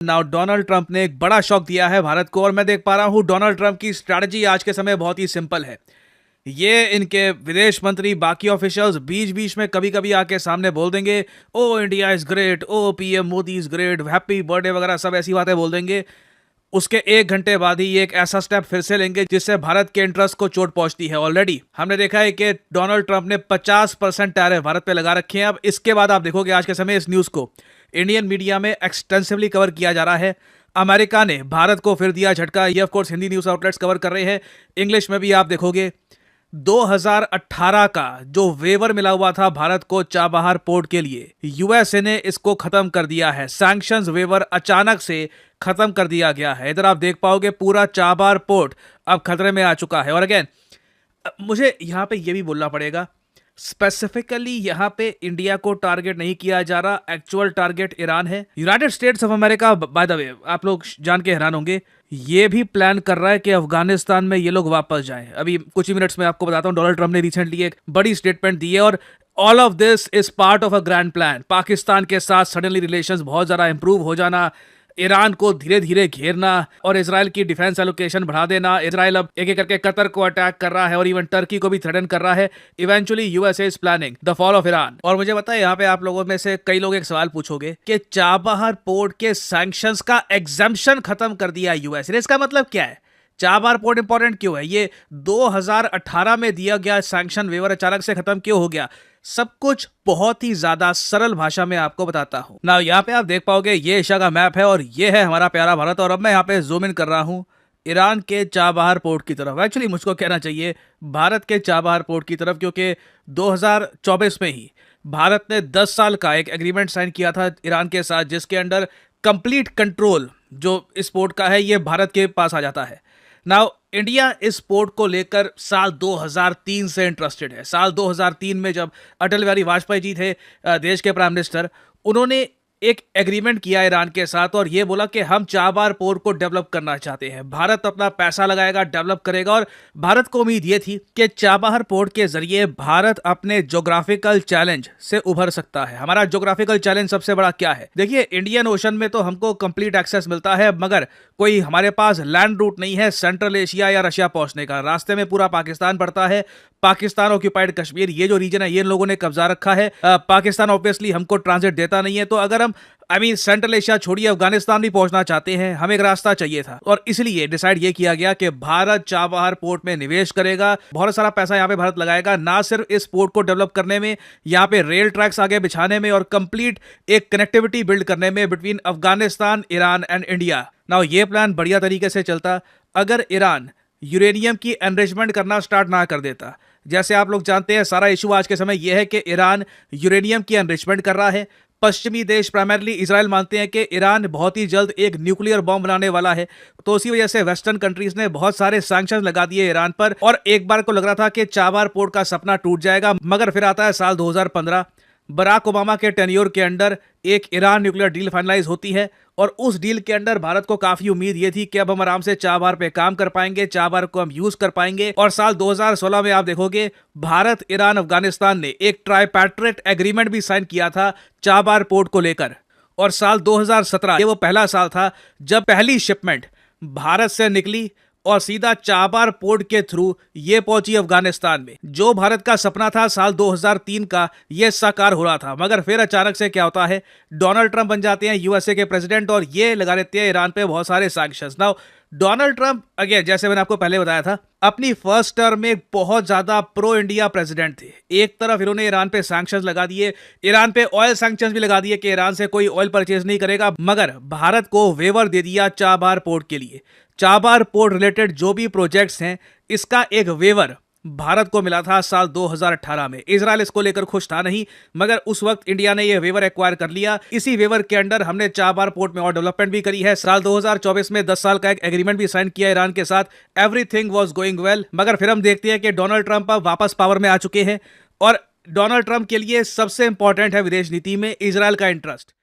Now Donald Trump ने एक बड़ा शॉक दिया है भारत को और मैं देख पा रहा हूं डोनाल्ड ट्रंप की स्ट्रैटेजी आज के समय बहुत ही सिंपल है। ये इनके विदेश मंत्री बाकी ऑफिशियल्स बीच बीच में कभी कभी आके सामने बोल देंगे, oh India is great, oh PM Modi is great, happy birthday वगैरह सब ऐसी बातें बोल देंगे। उसके एक घंटे बाद ही ये एक ऐसा स्टेप फिर से लेंगे जिससे भारत के इंटरेस्ट को चोट पहुंचती है। ऑलरेडी हमने देखा है कि डोनाल्ड ट्रंप ने 50% टैरिफ भारत पे लगा रखे हैं। अब इसके बाद आप देखोगे आज के समय इस न्यूज को इंडियन मीडिया में एक्सटेंसिवली कवर किया जा रहा है। अमेरिका ने भारत को फिर दिया झटका। ये of course Hindi news outlets cover कर रहे हैं, इंग्लिश में भी आप देखोगे। 2018 का जो वेवर मिला हुआ था भारत को चाबहार पोर्ट के लिए, यूएसए ने इसको खत्म कर दिया है। सैंक्शंस वेवर अचानक से खत्म कर दिया गया है। इधर आप देख पाओगे पूरा चाबहार पोर्ट अब खतरे में आ चुका है। और अगेन मुझे यहां पे ये भी बोलना पड़ेगा, स्पेसिफिकली यहां पे इंडिया को टारगेट नहीं किया जा रहा, एक्चुअल टारगेट ईरान है। United states of America, by the way आप लोग जान के हैरान होंगे, ये भी प्लान कर रहा है कि अफगानिस्तान में ये लोग वापस जाएं। अभी कुछ ही मिनट्स में आपको बताता हूं, डोनाल्ड ट्रंप ने रिसेंटली एक बड़ी स्टेटमेंट दी है और all of this is part of a grand plan. Pakistan के साथ सडनली रिलेशंस बहुत ज्यादा इंप्रूव हो जाना, ईरान को धीरे धीरे घेरना और इजराइल की डिफेंस एलोकेशन बढ़ा देना। इजराइल अब एक एक करके कतर को अटैक कर रहा है और इवन टर्की को भी थ्रेटन कर रहा है। Eventually USA is planning the fall of Iran. और मुझे पता है यहाँ पे आप लोगों में से कई लोग एक सवाल पूछोगे कि चाबहार पोर्ट के सैंक्शंस का एग्जम्पशन खत्म कर दिया यूएसए ने, इसका मतलब क्या है? चाबहार पोर्ट इंपॉर्टेंट क्यों है? ये 2018 में दिया गया सैंक्शन वेवर अचानक से खत्म क्यों हो गया? सब कुछ बहुत ही ज्यादा सरल भाषा में आपको बताता हूं ना। यहाँ पे आप देख पाओगे ये एशिया का मैप है और ये है हमारा प्यारा भारत। और अब मैं यहाँ पे जूम इन कर रहा हूं ईरान के चाबहार पोर्ट की तरफ। एक्चुअली मुझको कहना चाहिए भारत के चाबहार पोर्ट की तरफ, क्योंकि 2024 में ही भारत ने 10 साल का एक एग्रीमेंट साइन किया था ईरान के साथ, जिसके अंडर कंप्लीट कंट्रोल जो इस पोर्ट का है ये भारत के पास आ जाता है। नाउ इंडिया इस पोर्ट को लेकर साल 2003 से इंटरेस्टेड है। साल 2003 में जब अटल बिहारी वाजपेयी जी थे देश के प्राइम मिनिस्टर, उन्होंने एक एग्रीमेंट किया ईरान के साथ और ये बोला कि हम चाबहार पोर्ट को डेवलप करना चाहते हैं। भारत अपना पैसा लगाएगा, डेवलप करेगा। और भारत को उम्मीद ये थी कि चाबहार पोर्ट के जरिए भारत अपने ज्योग्राफिकल चैलेंज से उभर सकता है। हमारा ज्योग्राफिकल चैलेंज सबसे बड़ा क्या है? देखिए, इंडियन ओशन में तो हमको कंप्लीट एक्सेस मिलता है, मगर कोई हमारे पास लैंड रूट नहीं है सेंट्रल एशिया या रशिया पहुंचने का। रास्ते में पूरा पाकिस्तान पड़ता है। पाकिस्तान ऑक्यूपाइड कश्मीर, ये जो रीजन है ये इन लोगों ने कब्जा रखा है। पाकिस्तान ऑब्वियसली हमको ट्रांजिट देता नहीं है, तो अगर हम सेंट्रल एशिया छोड़िए अफगानिस्तान भी पहुंचना चाहते हैं, हमें एक रास्ता चाहिए था। और इसलिए डिसाइड ये किया गया कि भारत चाबहार पोर्ट में निवेश करेगा, बहुत सारा पैसा यहाँ पे भारत लगाएगा, ना सिर्फ इस पोर्ट को डेवलप करने में, यहाँ पे रेल ट्रैक्स आगे बिछाने में और कंप्लीट एक कनेक्टिविटी बिल्ड करने में between Afghanistan, Iran and India. Now ये प्लान बढ़िया तरीके से चलता अगर ईरान यूरेनियम की एनरिचमेंट करना स्टार्ट ना कर देता। जैसे आप लोग जानते हैं सारा इशू आज के समय यह है कि ईरान यूरेनियम की एनरिचमेंट कर रहा है। पश्चिमी देश प्राइमरली इजराइल मानते हैं कि ईरान बहुत ही जल्द एक न्यूक्लियर बॉम्ब बनाने वाला है, तो उसी वजह से वेस्टर्न कंट्रीज ने बहुत सारे सैंक्शन लगा दिए ईरान पर। और एक बार को लग रहा था कि चाबहार पोर्ट का सपना टूट जाएगा, मगर फिर आता है साल 2015, बराक ओबामा के टेन्योर के अंडर एक ईरान न्यूक्लियर डील फाइनलाइज होती है। और उस डील के अंडर भारत को काफी उम्मीद ये थी कि अब हम आराम से चाबहार पे काम कर पाएंगे, चाबहार को हम यूज कर पाएंगे। और साल 2016 में आप देखोगे भारत, ईरान, अफगानिस्तान ने एक ट्राइपैट्रिएट एग्रीमेंट भी साइन किया था चाबहार पोर्ट को लेकर। और साल 2017 ये वो पहला साल था जब पहली शिपमेंट भारत से निकली और सीधा चाबहार पोर्ट के थ्रू ये पहुंची अफगानिस्तान में। जो भारत का सपना था साल 2003 का, ये साकार हो रहा था। मगर फिर अचानक से क्या होता है, डोनाल्ड ट्रंप बन जाते हैं यूएसए के प्रेसिडेंट और ये लगा देते हैं ईरान पे बहुत सारे sanctions. Now Donald Trump again, जैसे मैंने आपको पहले बताया था, अपनी फर्स्ट टर्म में बहुत ज्यादा प्रो इंडिया प्रेसिडेंट थे। एक तरफ इन्होंने ईरान पे सैंक्शंस लगा दिए, ईरान पे ऑयल सैंक्शंस भी लगा दिए कि ईरान से कोई ऑयल परचेज नहीं करेगा, मगर भारत को वेवर दे दिया चाबहार पोर्ट के लिए। चाबहार पोर्ट रिलेटेड जो भी प्रोजेक्ट्स हैं, इसका एक वेवर भारत को मिला था साल 2018 में। इजराइल इसको लेकर खुश था नहीं, मगर उस वक्त इंडिया ने यह वेवर एक्वायर कर लिया। इसी वेवर के अंडर हमने चाबहार पोर्ट में और डेवलपमेंट भी करी है। साल 2024 में 10 साल का एक एग्रीमेंट भी साइन किया ईरान के साथ। एवरीथिंग वाज गोइंग वेल, मगर फिर हम देखते हैं कि डोनाल्ड ट्रंप अब वापस पावर में आ चुके हैं और डोनाल्ड ट्रंप के लिए सबसे इंपॉर्टेंट है विदेश नीति में इजराइल का इंटरेस्ट।